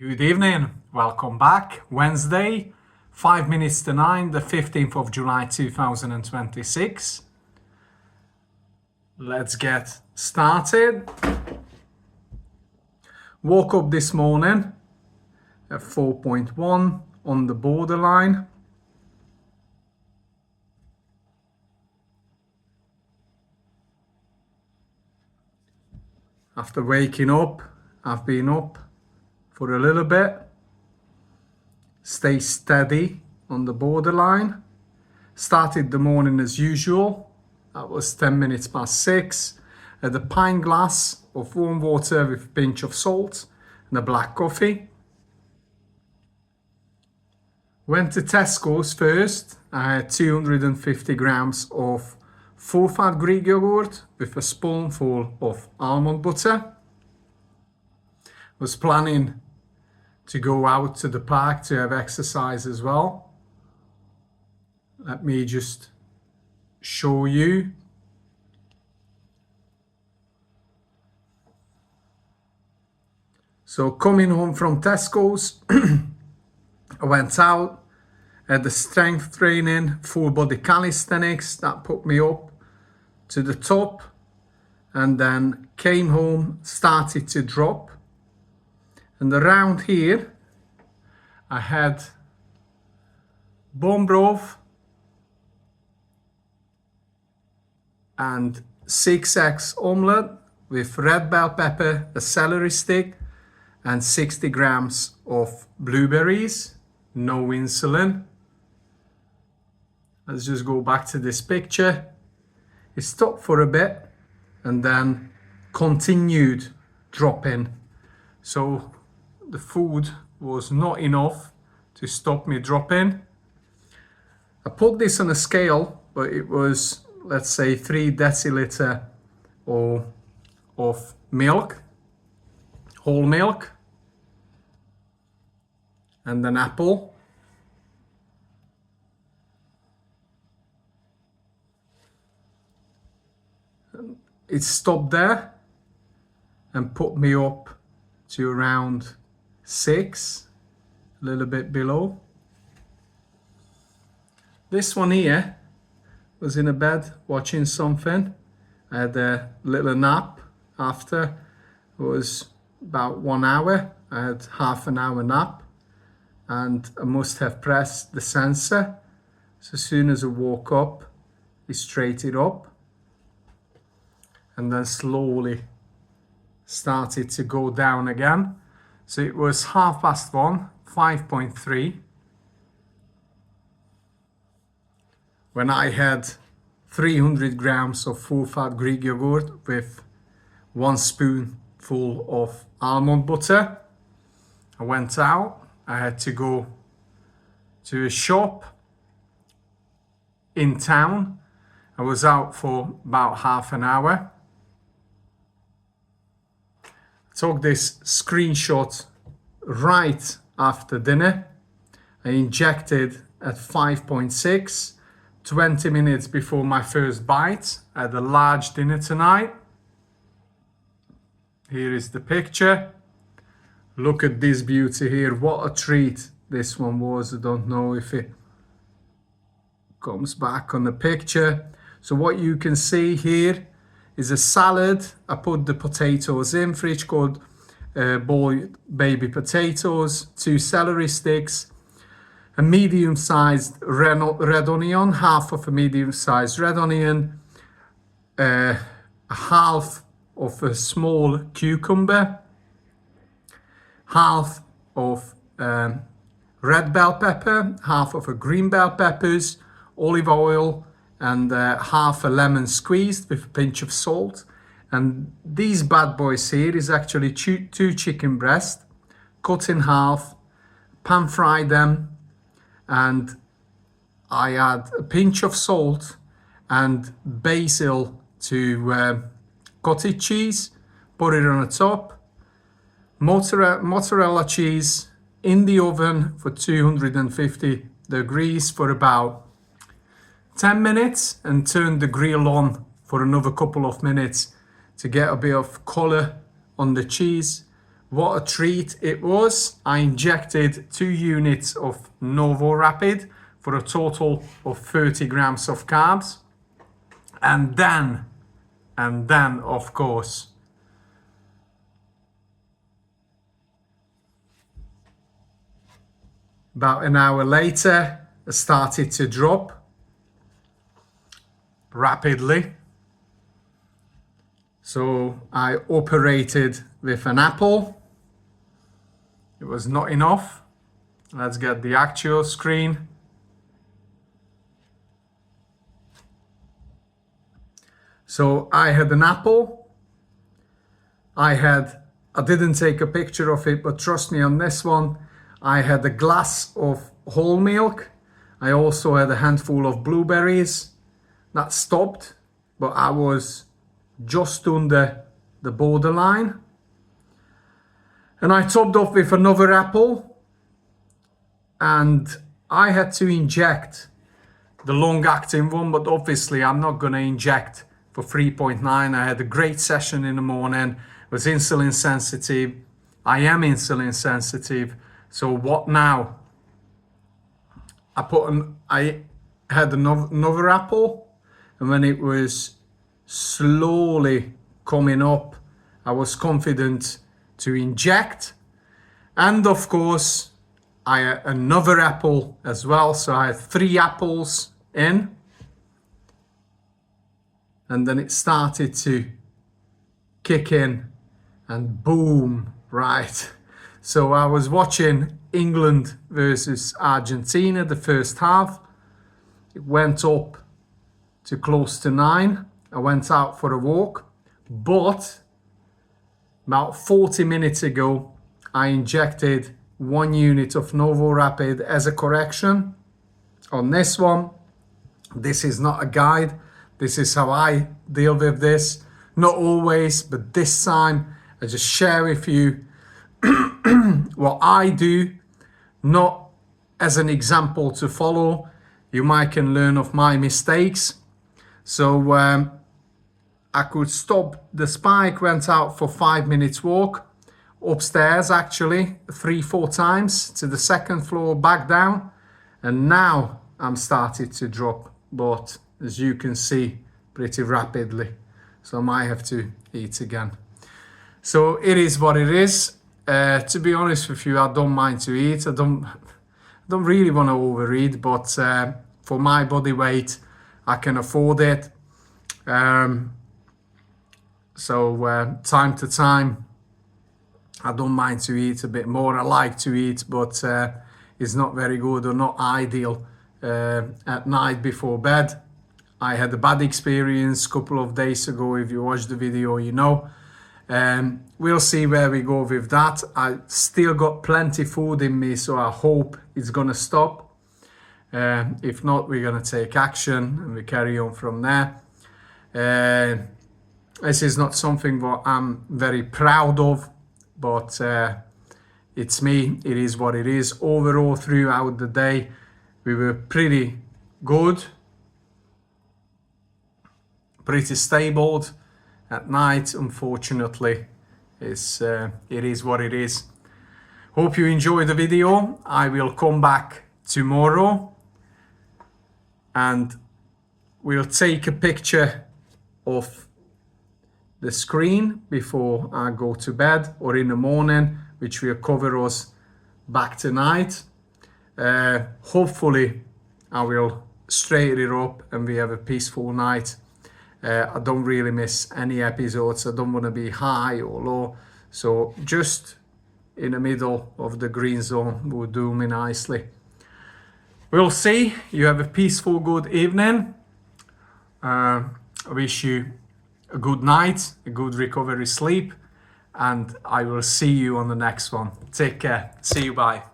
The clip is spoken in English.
Good evening, welcome back. Wednesday, 5 minutes to 9, the 15th of July 2026. Let's get started. Woke up this morning at 4.1 on the borderline. After waking up, I've been up for a little bit. Stay steady on the borderline. Started the morning as usual. That was 10 minutes past 6. Had a pint glass of warm water with a pinch of salt and a black coffee. Went to Tesco's first. I had 250 grams of full-fat Greek yogurt with a spoonful of almond butter. Was planning to go out to the park to have exercise as well. Let me just show you. So coming home from Tesco's, I went out, had the strength training, full body calisthenics. That put me up to the top, and then came home, started to drop. And around here, I had bone broth and 6 eggs omelette with red bell pepper, a celery stick, and 60 grams of blueberries, no insulin. Let's just go back to this picture. It stopped for a bit and then continued dropping. So the food was not enough to stop me dropping. I put this on a scale, but it was, let's say, 3 deciliter of milk, whole milk, and an apple. It stopped there and put me up to around 6, a little bit below. This one here was in a bed watching something. I had a little nap after. It was about 1 hour. I had half an hour nap, and I must have pressed the sensor. So as soon as I woke up, it straightened up and then slowly started to go down again. So it was 1:30, 5.3, when I had 300 grams of full-fat Greek yogurt with 1 spoonful of almond butter. I went out. I had to go to a shop in town. I was out for about half an hour. Took this screenshot right after dinner. I injected at 5.6, 20 minutes before my first bite. I had a large dinner tonight. Here is the picture. Look at this beauty here. What a treat this one was. I don't know if it comes back on the picture. So what you can see here is a salad. I put the potatoes in, fridge cold boiled baby potatoes, 2 celery sticks, a medium-sized red onion, half of a medium-sized red onion, a half of a small cucumber, half of red bell pepper, half of a green bell peppers, olive oil, and half a lemon squeezed with a pinch of salt. And these bad boys here is actually 2 chicken breasts cut in half, pan fried them, and I add a pinch of salt and basil to cottage cheese, put it on the top, mozzarella cheese in the oven for 250 degrees for about 10 minutes, and turn the grill on for another couple of minutes to get a bit of color on the cheese. What a treat it was. I injected 2 units of Novo Rapid for a total of 30 grams of carbs. And then of course, about an hour later, I started to drop rapidly. So I operated with an apple. It was not enough. Let's get the actual screen. So I had an apple. I didn't take a picture of it, but trust me on this one, I had a glass of whole milk. I also had a handful of blueberries. That stopped, but I was just under the borderline. And I topped off with another apple, and I had to inject the long-acting one, but obviously I'm not going to inject for 3.9. I had a great session in the morning, was insulin sensitive. I am insulin sensitive, so what now? I had another apple, and when it was slowly coming up, I was confident to inject. And of course, I had another apple as well, so I had 3 apples in, and then it started to kick in, and boom, right. So I was watching England versus Argentina, the first half. It went up to close to 9. I went out for a walk, but about 40 minutes ago, I injected 1 unit of Novo Rapid as a correction on this one. This is not a guide. This is how I deal with this. Not always, but this time I just share with you what I do, not as an example to follow. You might can learn of my mistakes. So I could stop the spike, went out for 5 minutes walk upstairs, actually 3-4 times to the second floor, back down, and now I'm started to drop, but as you can see, pretty rapidly. So I might have to eat again. So it is what it is. To be honest with you, I don't mind to eat. I don't really want to overeat, but for my body weight, I can afford it. So time to time, I don't mind to eat a bit more. I like to eat, but it's not very good or not ideal at night before bed. I had a bad experience a couple of days ago. If you watched the video, you know. We'll see where we go with that. I still got plenty food in me, so I hope it's gonna stop. If not, we're gonna take action and we carry on from there. This is not something that I'm very proud of, but it's me. It is what it is. Overall, throughout the day, we were pretty good, pretty stable. At night, unfortunately, it is what it is. Hope you enjoyed the video. I will come back tomorrow and we'll take a picture of the screen before I go to bed or in the morning, which will cover us back tonight. Hopefully I will straighten it up and we have a peaceful night. I don't really miss any episodes. I don't want to be high or low. So just in the middle of the green zone will do me nicely. We'll see. You have a peaceful, good evening. I wish you a good night, a good recovery sleep, and I will see you on the next one. Take care. See you. Bye.